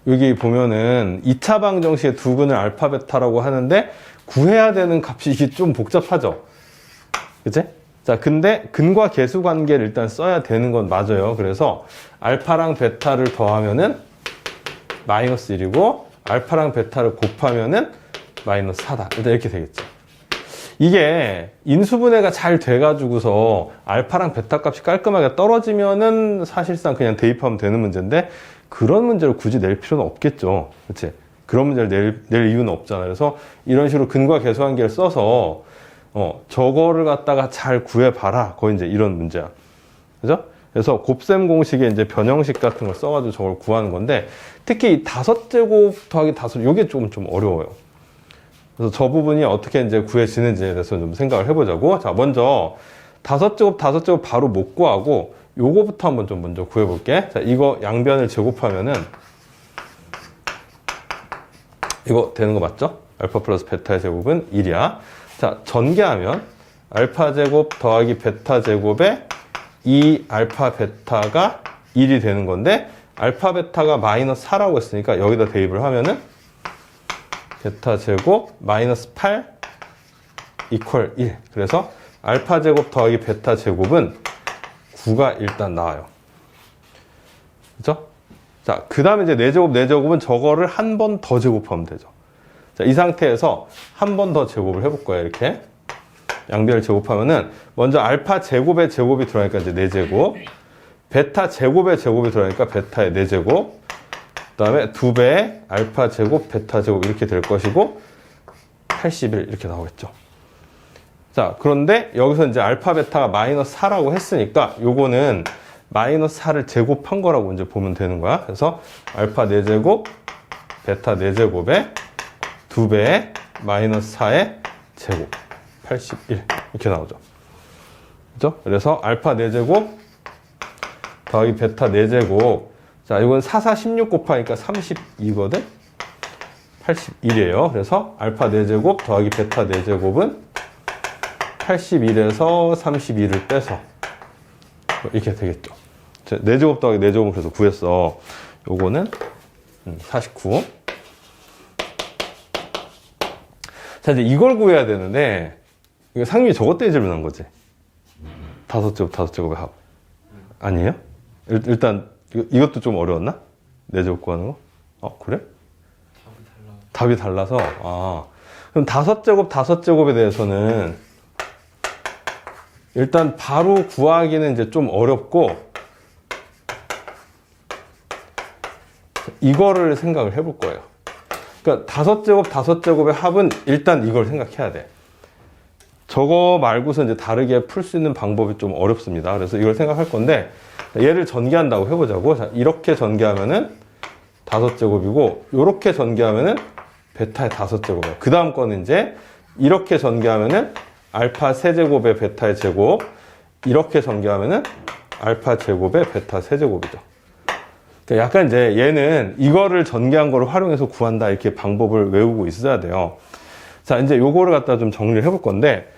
여기 보면은 2차 방정식의 두 근을 알파 베타라고 하는데 구해야 되는 값이 이게 좀 복잡하죠. 그치? 자, 근데 근과 계수 관계를 일단 써야 되는 건 맞아요. 그래서 알파랑 베타를 더하면은 마이너스 1이고 알파랑 베타를 곱하면은 마이너스 4다. 일단 이렇게 되겠죠. 이게 인수분해가 잘 돼가지고서 알파랑 베타 값이 깔끔하게 떨어지면은 사실상 그냥 대입하면 되는 문제인데 그런 문제를 굳이 낼 필요는 없겠죠. 그치? 그런 문제를 낼 이유는 없잖아. 그래서 이런 식으로 근과 계수 관계를 써서 저거를 갖다가 잘 구해봐라. 거의 이제 이런 문제야. 그죠? 그래서 곱셈 공식에 이제 변형식 같은 걸 써가지고 저걸 구하는 건데 특히 이 5제곱 더하기 5, 요게 좀 어려워요. 그래서 저 부분이 어떻게 이제 구해지는지에 대해서 좀 생각을 해보자고. 자, 먼저 5제곱 바로 못 구하고 요거부터 한번 좀 먼저 구해볼게. 자, 이거 양변을 제곱하면은 이거 되는 거 맞죠? 알파 플러스 베타의 제곱은 1이야. 자, 전개하면 알파 제곱 더하기 베타 제곱에 이 알파 베타가 1이 되는 건데 알파 베타가 마이너스 4라고 했으니까 여기다 대입을 하면은 베타 제곱 마이너스 8 이퀄 1. 그래서 알파 제곱 더하기 베타 제곱은 9가 일단 나와요. 그죠? 자, 그 다음에 이제 4제곱은 저거를 한 번 더 제곱하면 되죠. 자, 이 상태에서 한 번 더 제곱을 해볼 거예요. 이렇게. 양변을 제곱하면은 먼저 알파 제곱의 제곱이 들어가니까 이제 4제곱. 베타 제곱의 제곱이 들어가니까 베타의 4제곱. 그 다음에 2배의 알파 제곱, 베타 제곱 이렇게 될 것이고 81 이렇게 나오겠죠. 자, 그런데 여기서 이제 알파 베타가 마이너스 4라고 했으니까 요거는 마이너스 4를 제곱한 거라고 이제 보면 되는 거야. 그래서 알파 4제곱, 베타 4제곱에 2배의 마이너스 4의 제곱 81 이렇게 나오죠. 그죠? 그래서 알파 4제곱 더하기 베타 4제곱. 자, 이건 4, 4, 16 곱하니까 32거든? 81이에요. 그래서 알파 4제곱 더하기 베타 4제곱은 81에서 32를 빼서 이렇게 되겠죠. 4제곱 더하기 4제곱은 그래서 구했어. 요거는 49. 자, 이제 이걸 구해야 되는데 이거 상민이 저것 때문에 질문한 거지. 5제곱의 합. 아니에요? 일단 이것도 좀 어려웠나? 4제곱 구하는 거? 그래? 답이 달라서. 그럼 5제곱에 대해서는 일단 바로 구하기는 이제 좀 어렵고 이거를 생각을 해볼 거예요. 그러니까 5제곱의 합은 일단 이걸 생각해야 돼. 저거 말고서 이제 다르게 풀 수 있는 방법이 좀 어렵습니다. 그래서 이걸 생각할 건데 얘를 전개한다고 해보자고. 자, 이렇게 전개하면은 5제곱이고 이렇게 전개하면은 베타의 5제곱이에요. 그 다음 거는 이제 이렇게 전개하면은 알파 세제곱의 베타의 제곱, 이렇게 전개하면은 알파 제곱의 베타 세제곱이죠. 그러니까 약간 이제 얘는 이거를 전개한 거를 활용해서 구한다 이렇게 방법을 외우고 있어야 돼요. 자, 이제 요거를 갖다 좀 정리를 해볼 건데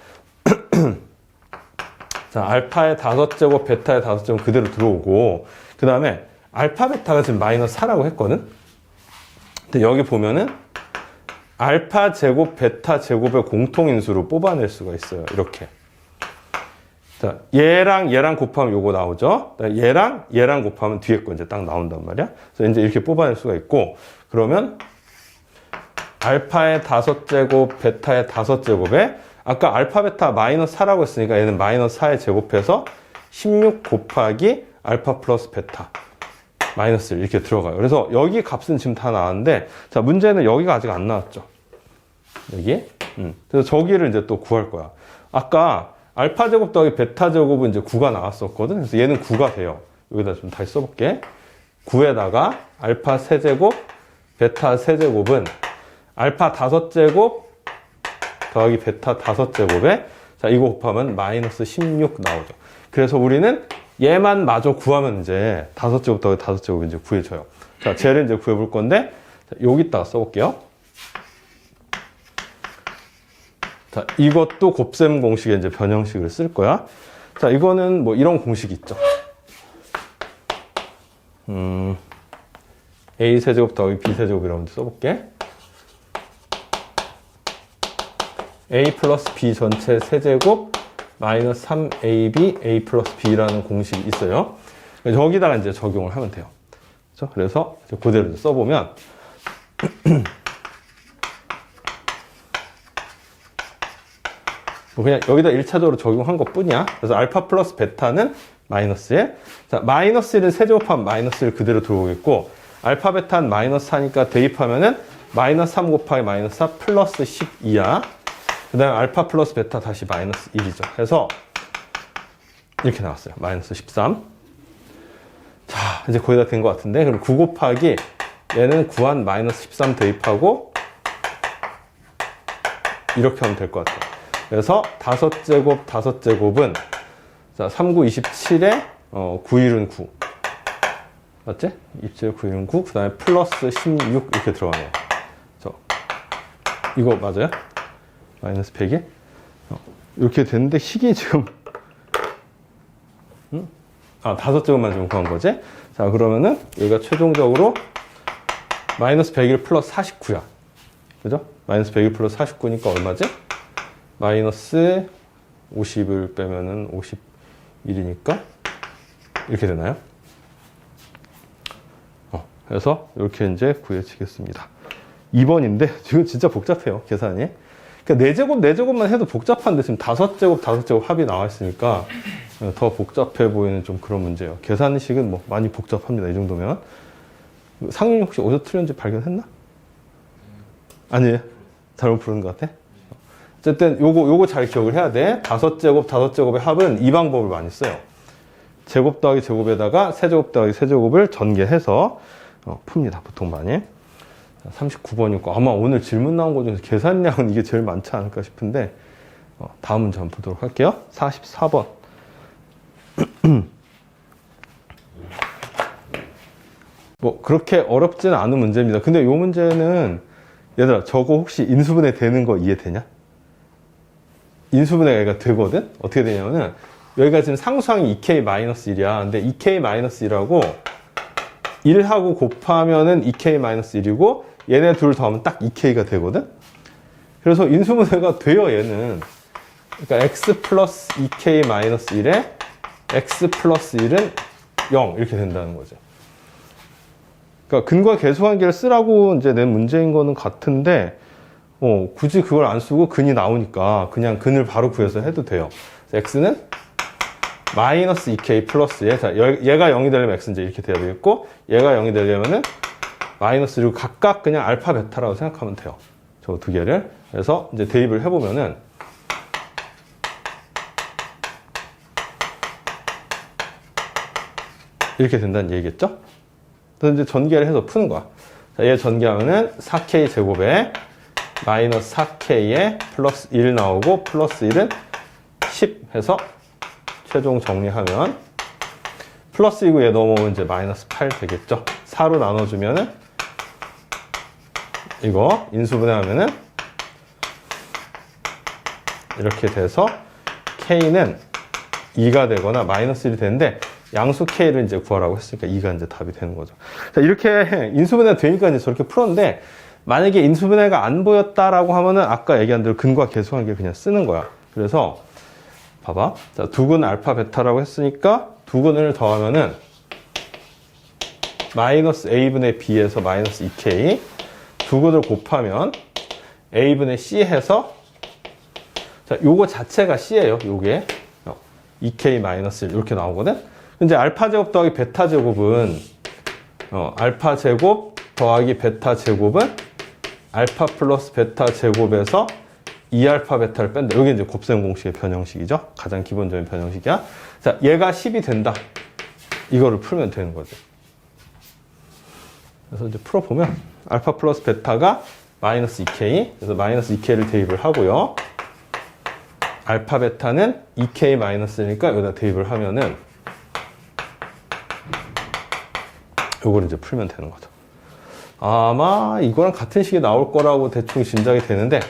자, 알파의 5제곱, 베타의 5제곱 그대로 들어오고 그 다음에 알파 베타가 지금 마이너스 4라고 했거든. 근데 여기 보면은 알파 제곱, 베타 제곱의 공통인수로 뽑아낼 수가 있어요. 이렇게. 자, 얘랑 곱하면 요거 나오죠. 얘랑 곱하면 뒤에 거 이제 딱 나온단 말이야. 그래서 이제 이렇게 뽑아낼 수가 있고, 그러면 알파의 5제곱, 베타의 5제곱에 아까 알파 베타 마이너스 4라고 했으니까 얘는 마이너스 4에 제곱해서 16 곱하기 알파 플러스 베타 마이너스 1 이렇게 들어가요. 그래서 여기 값은 지금 다 나왔는데, 자, 문제는 여기가 아직 안 나왔죠. 여기. 그래서 저기를 이제 또 구할 거야. 아까 알파 제곱 더하기 베타 제곱은 이제 9가 나왔었거든. 그래서 얘는 9가 돼요. 여기다 좀 다시 써볼게. 9에다가 알파 세제곱, 베타 세제곱은 알파 5제곱 더하기 베타 5제곱에 자, 이거 곱하면 마이너스 16 나오죠. 그래서 우리는 얘만 마저 구하면 이제 5제곱 더하기 5제곱 이제 구해져요. 자, 쟤를 이제 구해볼 건데, 자, 여기다가 써볼게요. 자, 이것도 곱셈 공식에 이제 변형식을 쓸 거야. 자, 이거는 뭐 이런 공식이 있죠. A 세제곱 더하기 B 세제곱이라고 먼저 써볼게. A 플러스 B 전체 세제곱 마이너스 3AB A 플러스 B라는 공식이 있어요. 여기다가 이제 적용을 하면 돼요. 그렇죠? 그래서 이제 그대로 이제 써보면 뭐 그냥 여기다 1차적으로 적용한 것 뿐이야. 그래서 알파 플러스 베타는 마이너스 1. 자, 마이너스 1은 세제곱하면 마이너스 1 그대로 들어오겠고, 알파 베타는 마이너스 4니까 대입하면은 마이너스 3 곱하기 마이너스 4 플러스 12야. 그 다음에 알파 플러스 베타 다시 마이너스 1이죠. 그래서 이렇게 나왔어요. 마이너스 13. 자, 이제 거의 다 된 것 같은데, 그럼 9 곱하기 얘는 구한 마이너스 13 대입하고 이렇게 하면 될 것 같아요. 그래서 5제곱 5제곱은 자, 3, 9, 27에 9, 1은 9 맞지? 27, 9, 1은 9 그 다음에 플러스 16 이렇게 들어가네요. 이거 맞아요? 마이너스 100이 이렇게 됐는데 식이 지금 5제곱만 지금 구한 거지? 자, 그러면은 여기가 최종적으로 마이너스 101 플러스 49야. 그죠? 마이너스 101 플러스 49니까 얼마지? 마이너스 50을 빼면은 51이니까 이렇게 되나요? 그래서 이렇게 이제 구해지겠습니다. 2번인데 지금 진짜 복잡해요, 계산이. 그러니까 4제곱 4제곱만 해도 복잡한데 지금 5제곱 5제곱 합이 나와 있으니까 더 복잡해 보이는 좀 그런 문제예요. 계산식은 뭐 많이 복잡합니다, 이 정도면. 상윤이 혹시 어디서 틀렸는지 발견했나? 아니에요? 잘못 부르는 것 같아? 어쨌든 요거 잘 기억을 해야 돼. 5제곱 5제곱의 합은 이 방법을 많이 써요. 제곱 더하기 제곱에다가 세제곱 더하기 세제곱을 전개해서 풉니다, 보통 많이. 39번이고 아마 오늘 질문 나온 것 중에서 계산량은 이게 제일 많지 않을까 싶은데 다음 문제 한번 보도록 할게요. 44번. 뭐 그렇게 어렵지는 않은 문제입니다. 근데 이 문제는 얘들아, 저거 혹시 인수분해 되는 거 이해되냐? 인수분해가 되거든? 어떻게 되냐면은 여기가 지금 상수항이 2k-1이야. 근데 2k-1하고 1하고 곱하면은 2k-1이고 얘네 둘 더하면 딱 2k가 되거든? 그래서 인수분해가 돼요, 얘는. 그러니까 x 플러스 2k-1에 x 플러스 1은 0 이렇게 된다는 거죠. 그러니까 근과 계수관계를 쓰라고 이제 낸 문제인 거는 같은데 굳이 그걸 안 쓰고 근이 나오니까 그냥 근을 바로 구해서 해도 돼요. x는 마이너스 2k 플러스 얘. 자, 얘가 0이 되려면 x는 이제 이렇게 돼야 되겠고, 얘가 0이 되려면은 마이너스, 그리고 각각 그냥 알파 베타라고 생각하면 돼요. 저 두 개를. 그래서 이제 대입을 해보면은 이렇게 된다는 얘기겠죠? 그래서 이제 전개를 해서 푸는 거야. 자, 얘 전개하면은 4k 제곱에 마이너스 4k에 플러스 1 나오고 플러스 1은 10 해서 최종 정리하면 플러스 2고 얘 넘어오면 이제 마이너스 8 되겠죠. 4로 나눠주면은 이거 인수분해하면은 이렇게 돼서 k는 2가 되거나 마이너스 1이 되는데 양수 k를 이제 구하라고 했으니까 2가 이제 답이 되는 거죠. 자, 이렇게 인수분해가 되니까 이제 저렇게 풀었는데, 만약에 인수분해가 안 보였다라고 하면은 아까 얘기한 대로 근과 계수관계 그냥 쓰는 거야. 그래서 봐봐. 자, 두근 알파 베타라고 했으니까 두근을 더하면은 마이너스 a분의 b에서 마이너스 2k, 두근을 곱하면 a분의 c 해서, 자, 요거 자체가 c예요. 요게 2k 마이너스 1 이렇게 나오거든. 이제 알파 제곱 더하기 베타 제곱은 알파 제곱 더하기 베타 제곱은 알파 플러스 베타 제곱에서 2알파 베타를 뺀다. 여기 이제 곱셈 공식의 변형식이죠. 가장 기본적인 변형식이야. 자, 얘가 10이 된다. 이거를 풀면 되는 거죠. 그래서 이제 풀어보면 알파 플러스 베타가 마이너스 2k, 그래서 마이너스 2k를 대입을 하고요. 알파 베타는 2k 마이너스니까 여기다 대입을 하면은 요걸 이제 풀면 되는 거죠. 아마 이거랑 같은 식이 나올 거라고 대충 짐작이 되는데,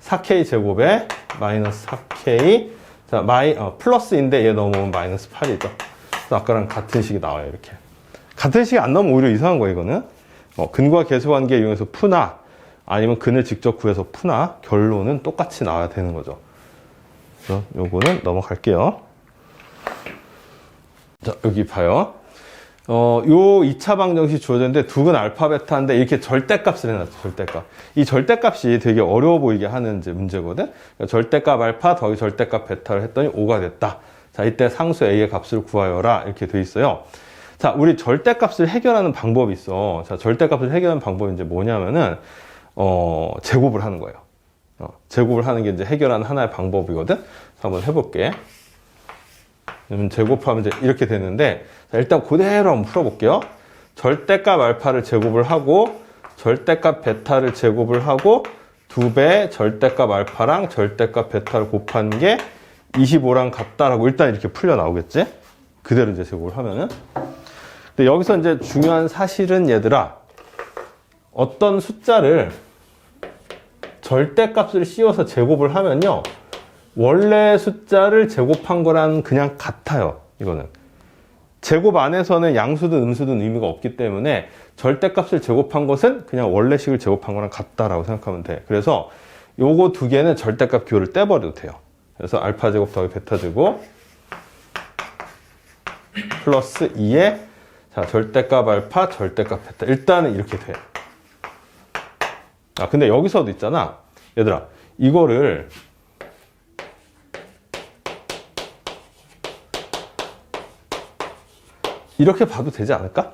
4k 제곱에 마이너스 4k, 자, 플러스인데 얘 넘어오면 마이너스 8이죠. 그래서 아까랑 같은 식이 나와요, 이렇게. 같은 식이 안 나오면 오히려 이상한 거예요, 이거는. 근과 계수관계 이용해서 푸나 아니면 근을 직접 구해서 푸나 결론은 똑같이 나와야 되는 거죠. 그래서 요거는 넘어갈게요. 자, 여기 봐요. 요 2차 방정식 주어졌는데 두근 알파 베타인데 이렇게 절대값을 해놨죠. 절대값. 이 절대값이 되게 어려워 보이게 하는 이제 문제거든. 그러니까 절대값 알파 더하기 절대값 베타를 했더니 5가 됐다. 자, 이때 상수 A의 값을 구하여라. 이렇게 돼 있어요. 자, 우리 절대값을 해결하는 방법이 있어. 자, 절대값을 해결하는 방법이 이제 뭐냐면은, 제곱을 하는 거예요. 제곱을 하는 게 이제 해결하는 하나의 방법이거든. 자, 한번 해볼게. 제곱하면 이제 이렇게 되는데, 자, 일단 그대로 한번 풀어볼게요. 절대값 알파를 제곱을 하고, 절대값 베타를 제곱을 하고, 2배 절대값 알파랑 절대값 베타를 곱한 게 25랑 같다라고 일단 이렇게 풀려 나오겠지? 그대로 이제 제곱을 하면은. 근데 여기서 이제 중요한 사실은 얘들아, 어떤 숫자를 절대값을 씌워서 제곱을 하면요, 원래 숫자를 제곱한 거랑 그냥 같아요. 이거는 제곱 안에서는 양수든 음수든 의미가 없기 때문에 절대값을 제곱한 것은 그냥 원래식을 제곱한 거랑 같다라고 생각하면 돼. 그래서 요거 두 개는 절대값 기호를 떼버려도 돼요. 그래서 알파 제곱 더하기 베타 제곱 플러스 2에 자, 절대값 알파, 절대값 베타. 일단은 이렇게 돼. 아, 근데 여기서도 있잖아. 얘들아, 이거를 이렇게 봐도 되지 않을까?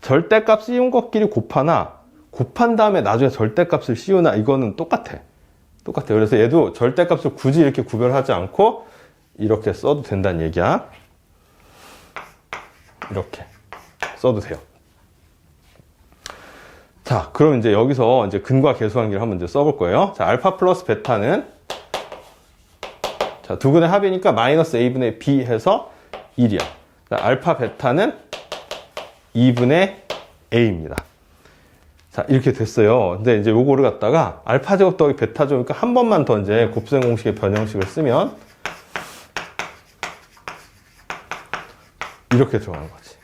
절대값 씌운 것끼리 곱하나, 곱한 다음에 나중에 절대값을 씌우나, 이거는 똑같아. 똑같아요. 그래서 얘도 절대값을 굳이 이렇게 구별하지 않고, 이렇게 써도 된다는 얘기야. 이렇게 써도 돼요. 자, 그럼 이제 여기서 이제 근과 계수관계를 한번 이제 써볼 거예요. 자, 알파 플러스 베타는 자, 두 근의 합이니까 마이너스 a분의 b 해서 1이야. 자, 알파 베타는 2분의 a입니다. 자, 이렇게 됐어요. 근데 이제 요거를 갖다가 알파 제곱 더하기 베타 제곱이니까 한 번만 더 이제 곱셈 공식의 변형식을 쓰면 이렇게 들어가는 거지.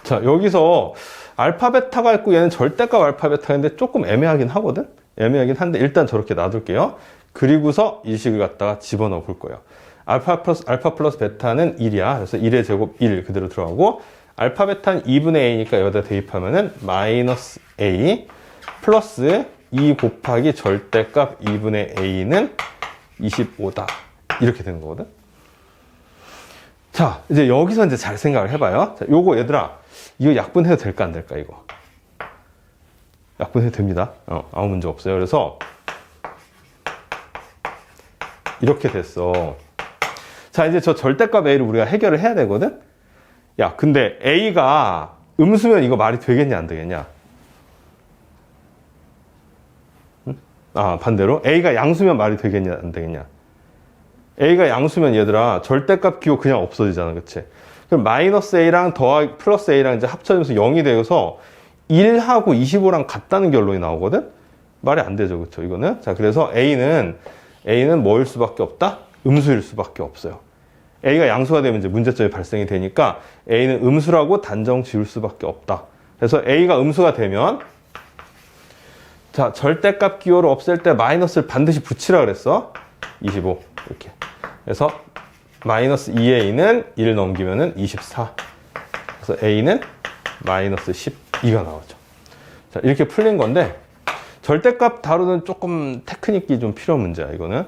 자, 여기서 알파 베타가 있고 얘는 절대값 알파 베타인데 조금 애매하긴 하거든? 애매하긴 한데 일단 저렇게 놔둘게요. 그리고서 이 식을 갖다가 집어넣어 볼 거예요. 알파 플러스 베타는 1이야. 그래서 1의 제곱 1 그대로 들어가고, 알파 베타는 2분의 a니까 여기다 대입하면은 마이너스 a 플러스 2 곱하기 절대값 2분의 a는 25다. 이렇게 되는 거거든. 자, 이제 여기서 이제 잘 생각을 해봐요. 자, 요거 얘들아, 이거 약분해도 될까 안 될까 이거? 약분해도 됩니다. 아무 문제 없어요. 그래서 이렇게 됐어. 자, 이제 저 절대값 a를 우리가 해결을 해야 되거든? 야, 근데 a가 음수면 이거 말이 되겠냐 안 되겠냐? 응? 아, 반대로 a가 양수면 말이 되겠냐 안 되겠냐? a가 양수면 얘들아 절대값 기호 그냥 없어지잖아, 그치? 그럼 마이너스 a랑 더하기 플러스 a랑 이제 합쳐지면서 0이 되어서 1하고 25랑 같다는 결론이 나오거든? 말이 안 되죠, 그쵸? 이거는. 자, 그래서 a는 뭐일 수밖에 없다? 음수일 수밖에 없어요. a가 양수가 되면 이제 문제점이 발생이 되니까 a는 음수라고 단정 지을 수밖에 없다. 그래서 a가 음수가 되면 자, 절대값 기호를 없앨 때 마이너스를 반드시 붙이라 그랬어. 25 이렇게. 그래서 마이너스 2a는 1 넘기면은 24. 그래서 a는 마이너스 12가 나오죠. 자, 이렇게 풀린 건데 절대값 다루는 조금 테크닉이 좀 필요한 문제야, 이거는.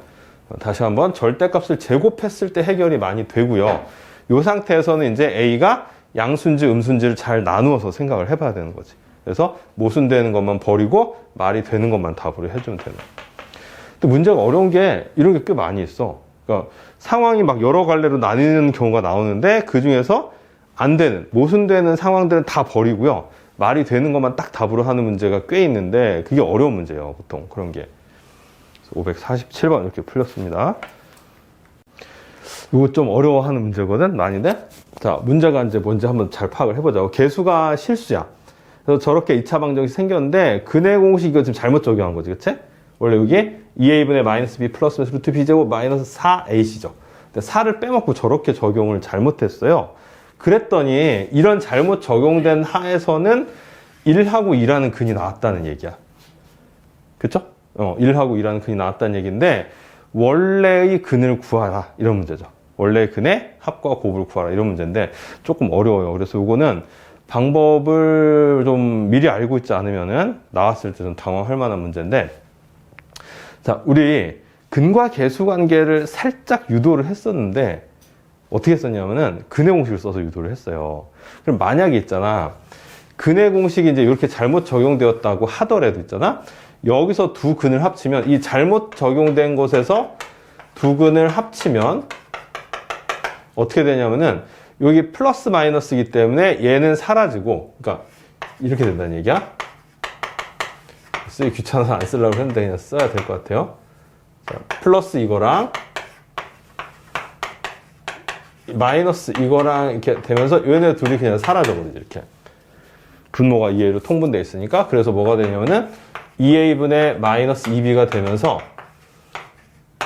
다시 한번 절대값을 제곱했을 때 해결이 많이 되고요. 이 상태에서는 이제 a가 양수인지 음수인지를 잘 나누어서 생각을 해봐야 되는 거지. 그래서 모순되는 것만 버리고 말이 되는 것만 답으로 해주면 되는 거야. 근데 문제가 어려운 게 이런 게 꽤 많이 있어. 그러니까 상황이 막 여러 갈래로 나뉘는 경우가 나오는데 그 중에서 안 되는, 모순되는 상황들은 다 버리고요. 말이 되는 것만 딱 답으로 하는 문제가 꽤 있는데 그게 어려운 문제예요, 보통 그런 게. 547번 이렇게 풀렸습니다. 이거 좀 어려워하는 문제거든, 많이들. 자, 문제가 이제 뭔지 한번 잘 파악을 해보자. 개수가 실수야. 그래서 저렇게 2차 방정식이 생겼는데 근의 공식 이거 지금 잘못 적용한 거지, 그치? 원래 여기 2a분의 마이너스 b 플러스 루트 b제곱 마이너스 4ac죠. 근데 4를 빼먹고 저렇게 적용을 잘못했어요. 그랬더니 이런 잘못 적용된 하에서는 1하고 2라는 근이 나왔다는 얘기야. 그쵸? 1하고 2라는 근이 나왔다는 얘기인데 원래의 근을 구하라 이런 문제죠. 원래의 근의 합과 곱을 구하라 이런 문제인데 조금 어려워요. 그래서 이거는 방법을 좀 미리 알고 있지 않으면은 나왔을 때 좀 당황할 만한 문제인데, 자, 우리 근과 계수 관계를 살짝 유도를 했었는데 어떻게 했었냐면은 근의 공식을 써서 유도를 했어요. 그럼 만약에 있잖아, 근의 공식이 이제 이렇게 잘못 적용되었다고 하더라도 있잖아, 여기서 두 근을 합치면 이 잘못 적용된 곳에서 두 근을 합치면 어떻게 되냐면은 여기 플러스 마이너스이기 때문에 얘는 사라지고, 그러니까 이렇게 된다는 얘기야. 쓰기 귀찮아서 안 쓰려고 했는데 그냥 써야 될 것 같아요. 자, 플러스 이거랑 마이너스 이거랑 이렇게 되면서 얘네 둘이 그냥 사라져버리죠. 이렇게 분모가 2a로 통분되어 있으니까. 그래서 뭐가 되냐면은 2a분의 마이너스 2b가 되면서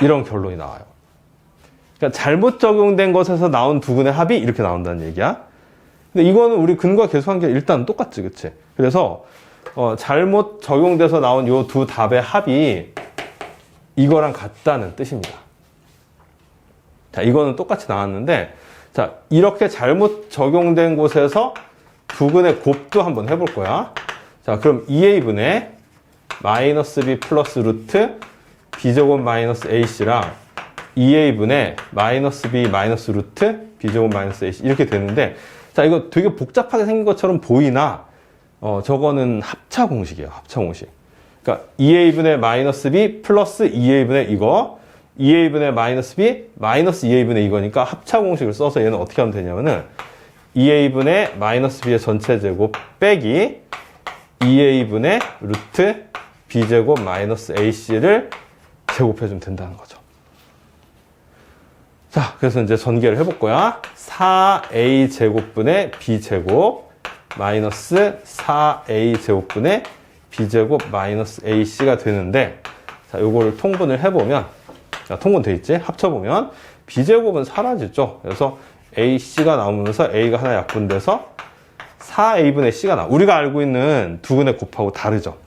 이런 결론이 나와요. 그러니까 잘못 적용된 것에서 나온 두 근의 합이 이렇게 나온다는 얘기야. 근데 이거는 우리 근과 계수 관계 일단 똑같지, 그치? 그래서 잘못 적용돼서 나온 요 두 답의 합이 이거랑 같다는 뜻입니다. 자, 이거는 똑같이 나왔는데, 자, 이렇게 잘못 적용된 곳에서 두 근의 곱도 한번 해볼 거야. 자, 그럼 2a분의 마이너스 b 플러스 루트 b제곱 마이너스 ac랑 2a분의 마이너스 b 마이너스 루트 b제곱 마이너스 ac 이렇게 되는데, 자, 이거 되게 복잡하게 생긴 것처럼 보이나 저거는 합차 공식이에요. 합차 공식. 그러니까 2a분의 마이너스 b 플러스 2a분의 이거 2a분의 마이너스 b 마이너스 2a분의 이거니까 합차 공식을 써서 얘는 어떻게 하면 되냐면은 2a분의 마이너스 b의 전체 제곱 빼기 2a분의 루트 b제곱 마이너스 ac를 제곱해주면 된다는 거죠. 자, 그래서 이제 전개를 해볼 거야. 4a 제곱분의 b제곱 마이너스 4a 제곱분의 b제곱 마이너스 ac가 되는데, 자, 요거를 통분을 해보면, 자, 통분돼 있지? 합쳐보면 b제곱은 사라지죠. 그래서 ac가 나오면서 a가 하나 약분돼서 4a분의 c가 나와. 우리가 알고 있는 두 근의 곱하고 다르죠.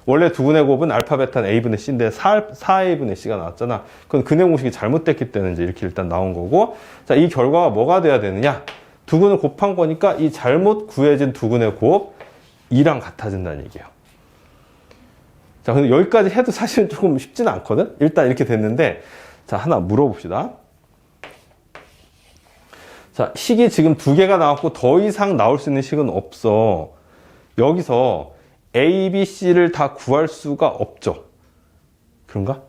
원래 두 근의 곱은 알파 베타는 a분의 c인데 4a분의 c가 나왔잖아. 그건 근의 공식이 잘못됐기 때문에 이제 이렇게 일단 나온 거고, 자, 이 결과가 뭐가 돼야 되느냐? 두 근을 곱한 거니까 이 잘못 구해진 두 근의 곱 2랑 같아진다는 얘기예요. 자, 근데 여기까지 해도 사실은 조금 쉽지는 않거든? 일단 이렇게 됐는데, 자, 하나 물어봅시다. 자, 식이 지금 두 개가 나왔고 더 이상 나올 수 있는 식은 없어. 여기서 A, B, C를 다 구할 수가 없죠. 그런가?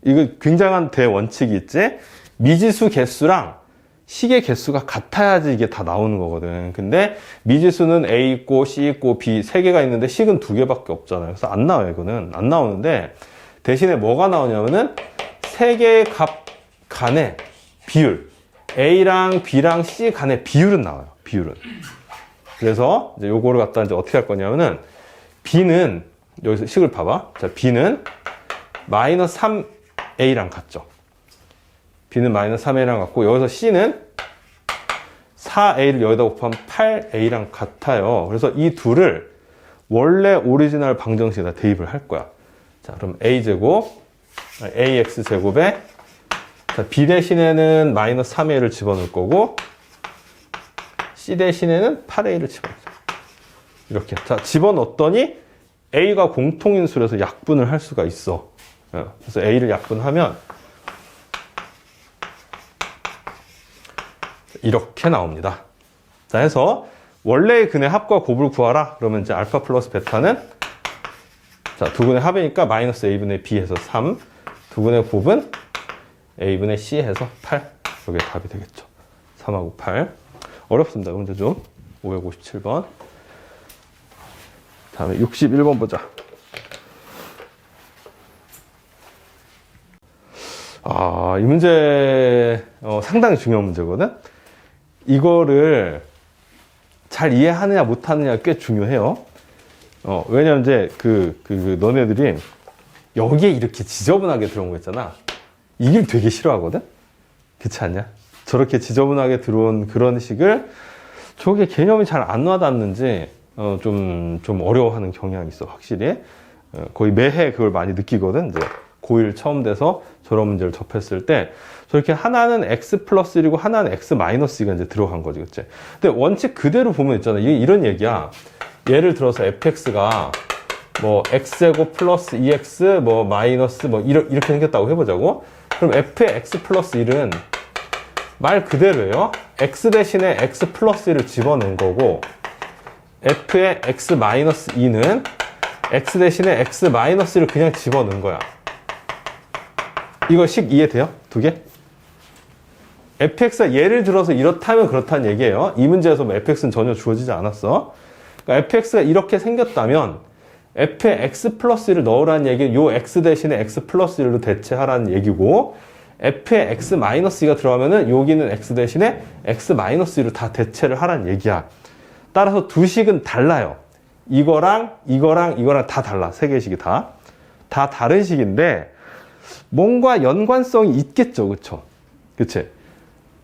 이거 굉장한 대원칙이 있지? 미지수 개수랑 식의 개수가 같아야지 이게 다 나오는 거거든. 근데 미지수는 A 있고 C 있고 B 세 개가 있는데 식은 두 개밖에 없잖아요. 그래서 안 나와요. 이거는 안 나오는데, 대신에 뭐가 나오냐면은 세 개의 값 간의 비율, A랑 B랑 C 간의 비율은 나와요. 비율은. 그래서 이제 요거를 갖다 이제 어떻게 할 거냐면은 B는 여기서 식을 봐봐. 자, B는 마이너스 3A랑 같죠. B는 마이너스 3A랑 같고, 여기서 C는 4A를 여기다 곱하면 8A랑 같아요. 그래서 이 둘을 원래 오리지널 방정식에다 대입을 할 거야. 자, 그럼 AX제곱에, 자, B 대신에는 마이너스 3A를 집어넣을 거고, C 대신에는 8A를 집어넣을 거야. 이렇게. 자, 집어넣었더니 A가 공통인수라서 약분을 할 수가 있어. 그래서 A를 약분하면 이렇게 나옵니다. 자, 해서 원래의 근의 합과 곱을 구하라. 그러면 이제 알파 플러스 베타는, 자, 두 근의 합이니까 마이너스 A분의 B 해서 3, 두 근의 곱은 A분의 C 해서 8. 이게 답이 되겠죠. 3하고 8. 어렵습니다. 문제 좀. 557번. 다음에 61번 보자. 이 문제 상당히 중요한 문제거든. 이거를 잘 이해하느냐 못하느냐 꽤 중요해요. 왜냐면 이제 너네들이 여기에 이렇게 지저분하게 들어온 거 있잖아. 이걸 되게 싫어하거든. 그렇지 않냐? 저렇게 지저분하게 들어온 그런 식을 저게 개념이 잘 안 와닿는지 좀 어려워하는 경향이 있어, 확실히. 거의 매해 그걸 많이 느끼거든. 이제 고1 처음 돼서 저런 문제를 접했을 때 저렇게 하나는 x 플러스 1이고 하나는 x 마이너스 2가 이제 들어간 거지, 그치? 근데 원칙 그대로 보면 있잖아. 이게 이런 얘기야. 예를 들어서 fx가 뭐 x제곱 플러스 2x 뭐 마이너스 뭐 이렇게 생겼다고 해보자고. 그럼 f의 x 플러스 1은 말 그대로예요. x 대신에 x 플러스 1을 집어넣은 거고, f의 x 마이너스 2는 x 대신에 x 마이너스 1을 그냥 집어넣은 거야. 이거 식 이해돼요? 두 개? fx가 예를 들어서 이렇다면 그렇다는 얘기예요. 이 문제에서 뭐 fx는 전혀 주어지지 않았어. 그러니까 fx가 이렇게 생겼다면 f에 x 플러스 1을 넣으라는 얘기는 요 x 대신에 x 플러스 1로 대체하라는 얘기고, f에 x 마이너스 2가 들어가면은 여기는 x 대신에 x 마이너스 2로 다 대체를 하라는 얘기야. 따라서 두 식은 달라요. 이거랑 다 달라. 세 개의 식이 다 다른 식인데 뭔가 연관성이 있겠죠, 그쵸? 그치?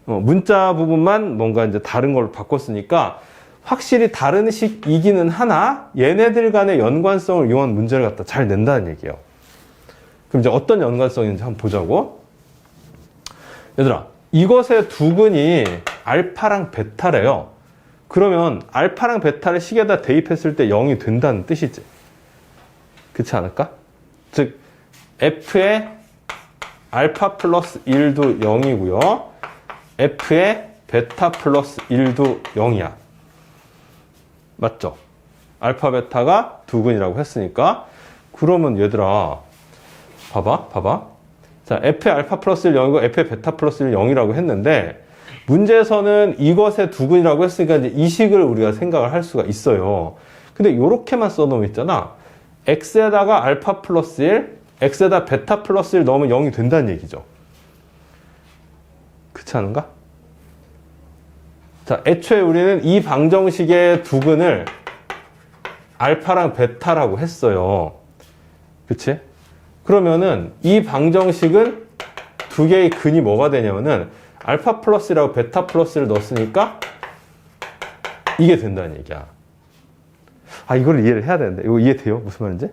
문자 부분만 뭔가 이제 다른 걸로 바꿨으니까 확실히 다른 식이기는 하나 얘네들 간의 연관성을 이용한 문제를 갖다 잘 낸다는 얘기예요. 그럼 이제 어떤 연관성인지 한번 보자고. 얘들아, 이것의 두 근이 알파랑 베타래요. 그러면 알파랑 베타를 식에다 대입했을 때 0이 된다는 뜻이지. 그렇지 않을까? 즉 f의 알파 플러스 1도 0이고요. f의 베타 플러스 1도 0이야. 맞죠? 알파 베타가 두 근이라고 했으니까. 그러면 얘들아 봐봐. 자, f의 알파 플러스 1 0이고 f의 베타 플러스 1 0이라고 했는데 문제에서는 이것의 두 근이라고 했으니까 이제 이 식을 우리가 생각을 할 수가 있어요. 근데 요렇게만 써놓으면 있잖아. x에다가 알파 플러스 1, x에다 베타 플러스 1 넣으면 0이 된다는 얘기죠. 그렇지 않은가? 자, 애초에 우리는 이 방정식의 두 근을 알파랑 베타라고 했어요. 그치? 그러면은 이 방정식은 두 개의 근이 뭐가 되냐면은 알파 플러스라고 베타 플러스를 넣었으니까 이게 된다는 얘기야. 아, 이걸 이해를 해야 되는데. 이거 이해돼요? 무슨 말인지?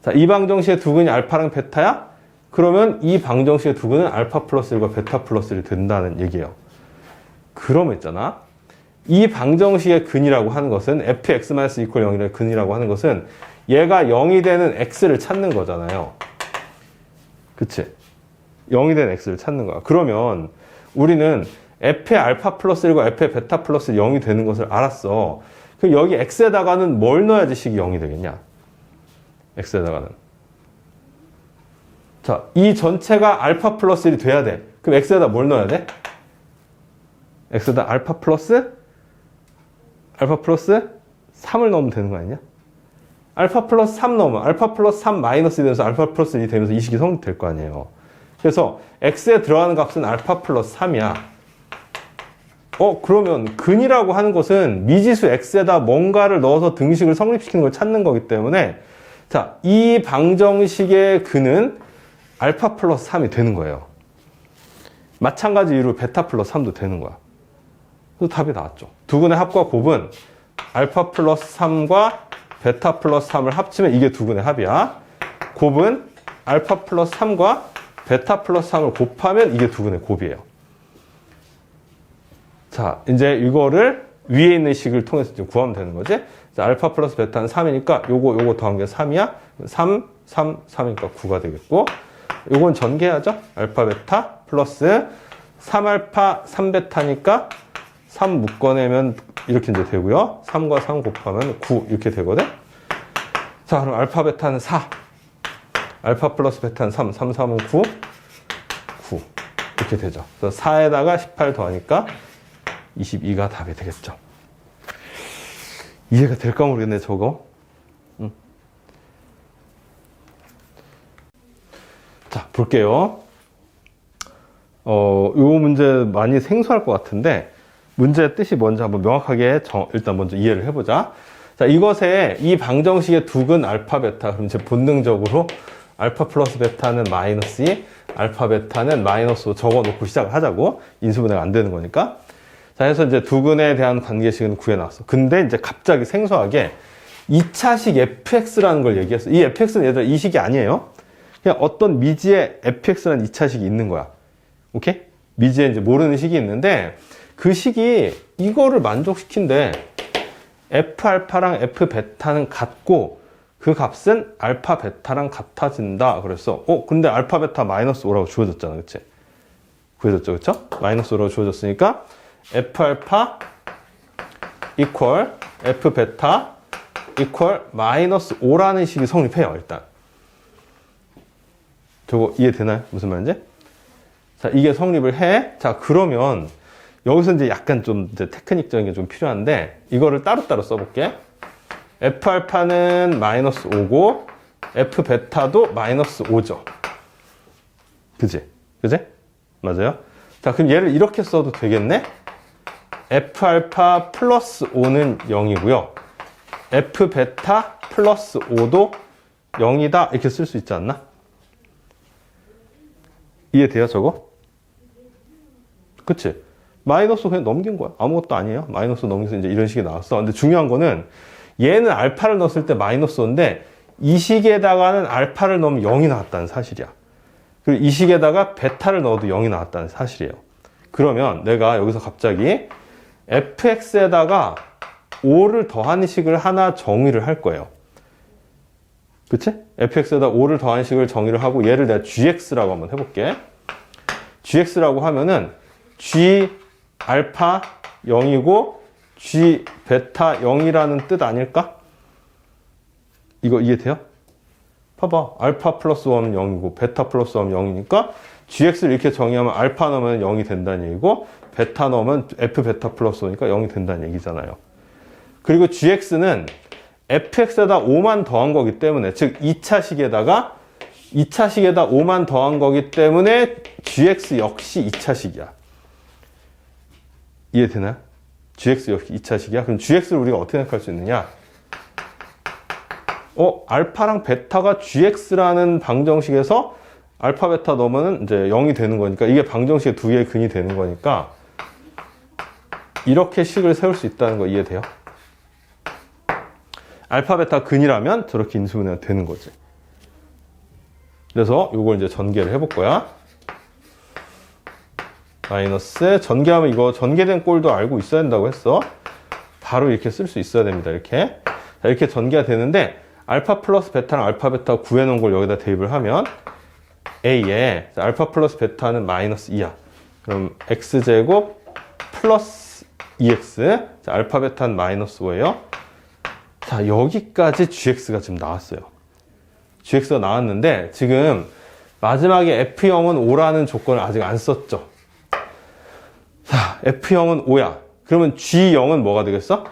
자, 이 방정식의 두 근이 알파랑 베타야? 그러면 이 방정식의 두 근은 알파 플러스 1과 베타 플러스 1이 된다는 얘기예요. 그러면 있잖아. 이 방정식의 근이라고 하는 것은 fx-0이라는 근이라고 하는 것은 얘가 0이 되는 x를 찾는 거잖아요. 그치? 0이 된 x를 찾는 거야. 그러면 우리는 f의 알파 플러스 1과 f의 베타 플러스 0이 되는 것을 알았어. 그럼 여기 x에다가는 뭘 넣어야지 식이 0이 되겠냐? x에다가는. 자, 이 전체가 알파 플러스 1이 돼야 돼. 그럼 x에다 뭘 넣어야 돼? x에다 알파 플러스 3을 넣으면 되는 거 아니냐? 알파 플러스 3 넣으면 알파 플러스 3 마이너스 1이 되면서 알파 플러스 1이 되면서 이 식이 성립될 거 아니에요. 그래서 x에 들어가는 값은 알파 플러스 3이야. 그러면 근이라고 하는 것은 미지수 x에다 뭔가를 넣어서 등식을 성립시키는 걸 찾는 거기 때문에 자, 이 방정식의 근은 알파 플러스 3이 되는 거예요. 마찬가지 이유로 베타 플러스 3도 되는 거야. 그래서 답이 나왔죠. 두 근의 합과 곱은 알파 플러스 3과 베타 플러스 3을 합치면 이게 두 근의 합이야. 곱은 알파 플러스 3과 베타 플러스 3을 곱하면 이게 두 근의 곱이에요. 자, 이제 이거를 위에 있는 식을 통해서 좀 구하면 되는 거지. 자, 알파 플러스 베타는 3이니까 요거 더한 게 3이야. 3이니까 9가 되겠고, 요건 전개하죠. 알파 베타 플러스 3알파 3베타니까 3 묶어내면 이렇게 이제 되고요. 3과 3 곱하면 9 이렇게 되거든. 자, 그럼 알파 베타는 4. 알파 플러스 베타는 3. 3은 9. 이렇게 되죠. 그래서 4에다가 18 더하니까 22가 답이 되겠죠. 이해가 될까 모르겠네, 저거. 자, 볼게요. 요 문제 많이 생소할 것 같은데, 문제의 뜻이 뭔지 한번 명확하게 일단 먼저 이해를 해보자. 자, 이것에 이 방정식의 두 근 알파 베타, 그럼 이제 본능적으로 알파 플러스 베타는 마이너스 2, 알파 베타는 마이너스 5 적어놓고 시작을 하자고. 인수분해가 안 되는 거니까. 자, 해서 이제 두근에 대한 관계식은 구해놨어. 근데 이제 갑자기 생소하게 2차식 fx라는 걸 얘기했어. 이 fx는 얘들아 이 식이 아니에요. 그냥 어떤 미지의 fx라는 2차식이 있는 거야. 오케이? 미지에 이제 모르는 식이 있는데 그 식이 이거를 만족시킨대. f알파랑 f베타는 같고 그 값은 알파 베타랑 같아진다. 그랬어. 근데 알파 베타 마이너스 5라고 주어졌잖아. 그치? 구해졌죠. 그쵸? 마이너스 5라고 주어졌으니까 f알파 equal f베타 equal 마이너스 5라는 식이 성립해요. 일단. 저거 이해되나요? 무슨 말인지? 자, 이게 성립을 해. 자, 그러면 여기서 이제 약간 좀 이제 테크닉적인 게 좀 필요한데 이거를 따로따로 써볼게. f알파는 마이너스 5고 f베타도 마이너스 5죠. 그지? 그지? 맞아요? 자, 그럼 얘를 이렇게 써도 되겠네? f알파 플러스 5는 0이고요. f베타 플러스 5도 0이다. 이렇게 쓸 수 있지 않나? 이해돼요, 저거? 그치? 마이너스 그냥 넘긴 거야. 아무것도 아니에요. 마이너스 넘겨서 이제 이런 식이 나왔어. 근데 중요한 거는 얘는 알파를 넣었을 때 마이너스 5인데 이 식에다가는 알파를 넣으면 0이 나왔다는 사실이야. 그리고 이 식에다가 베타를 넣어도 0이 나왔다는 사실이에요. 그러면 내가 여기서 갑자기 fx에다가 5를 더하는 식을 하나 정의를 할 거예요. 그치? fx에다 5를 더하는 식을 정의를 하고 얘를 내가 gx라고 한번 해볼게. gx라고 하면은 g 알파 0이고 g 베타 0이라는 뜻 아닐까? 이거 이해돼요? 봐봐. 알파 플러스 1은 0이고 베타 플러스 1은 0이니까 gx를 이렇게 정의하면 알파 넣으면 0이 된다는 얘기고 베타 넣으면 f 베타 플러스 5니까 0이 된다는 얘기잖아요. 그리고 gx는 fx에다 5만 더한 거기 때문에 즉 2차식에다 5만 더한 거기 때문에 gx 역시 2차식이야. 이해되나요? gx 역시 2차식이야. 그럼 gx를 우리가 어떻게 생각할 수 있느냐? 알파랑 베타가 gx라는 방정식에서 알파 베타 넣으면 이제 0이 되는 거니까 이게 방정식의 두 개의 근이 되는 거니까 이렇게 식을 세울 수 있다는 거 이해돼요? 알파 베타 근이라면 저렇게 인수분해가 되는 거지. 그래서 이걸 이제 전개를 해볼 거야. 마이너스 전개하면 이거 전개된 꼴도 알고 있어야 된다고 했어. 바로 이렇게 쓸 수 있어야 됩니다. 이렇게. 자, 이렇게 전개가 되는데 알파 플러스 베타랑 알파 베타 구해놓은 걸 여기다 대입을 하면 A에 알파 플러스 베타는 마이너스 2야. 그럼 X제곱 플러스 2X. 자, 알파 베타는 마이너스 5예요. 자, 여기까지 GX가 지금 나왔어요. GX가 나왔는데 지금 마지막에 F0은 5라는 조건을 아직 안 썼죠. 자, F0은 5야. 그러면 G0은 뭐가 되겠어?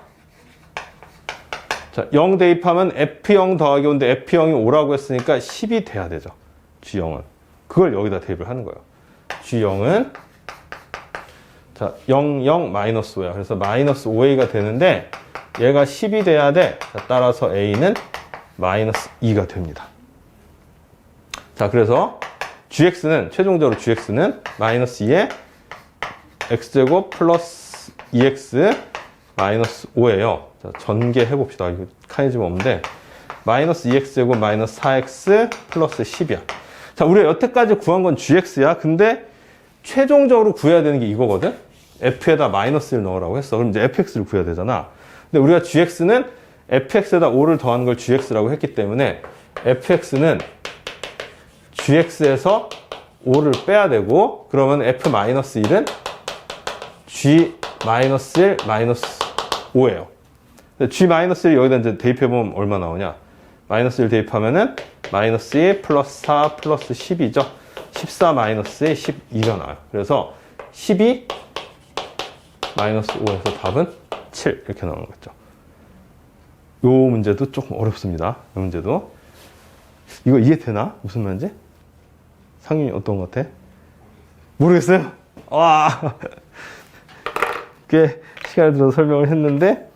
자, 0 대입하면 F0 더하기 5인데 F0이 5라고 했으니까 10이 돼야 되죠. G0은. 그걸 여기다 대입을 하는 거예요. G0은 자, 0, 0, 마이너스 5야. 그래서 마이너스 5A가 되는데 얘가 10이 돼야 돼. 자, 따라서 A는 마이너스 2가 됩니다. 자, 그래서 GX는 최종적으로 GX는 마이너스 2에 X제곱 플러스 2X 마이너스 5예요. 자, 전개해 봅시다. 이거 카이즘 없는데 마이너스 2X제곱 마이너스 4X 플러스 10이야. 자, 우리가 여태까지 구한 건 GX야. 근데 최종적으로 구해야 되는 게 이거거든. F에다 마이너스를 넣으라고 했어. 그럼 이제 FX를 구해야 되잖아. 근데 우리가 GX는 FX에다 5를 더한 걸 GX라고 했기 때문에 FX는 GX에서 5를 빼야 되고 그러면 F-1은 G-1 마이너스 5예요. G-1을 여기다 이제 대입해보면 얼마 나오냐? 마이너스 1 대입하면은 마이너스 2 플러스 4 플러스 10이죠. 14 마이너스 12가 나와요. 그래서 12 마이너스 5에서 답은 7 이렇게 나오는 거죠. 요 문제도 조금 어렵습니다. 이 문제도. 이거 이해되나? 무슨 말인지? 상윤이 어떤 것 같아? 모르겠어요? 와! 꽤 시간을 들어서 설명을 했는데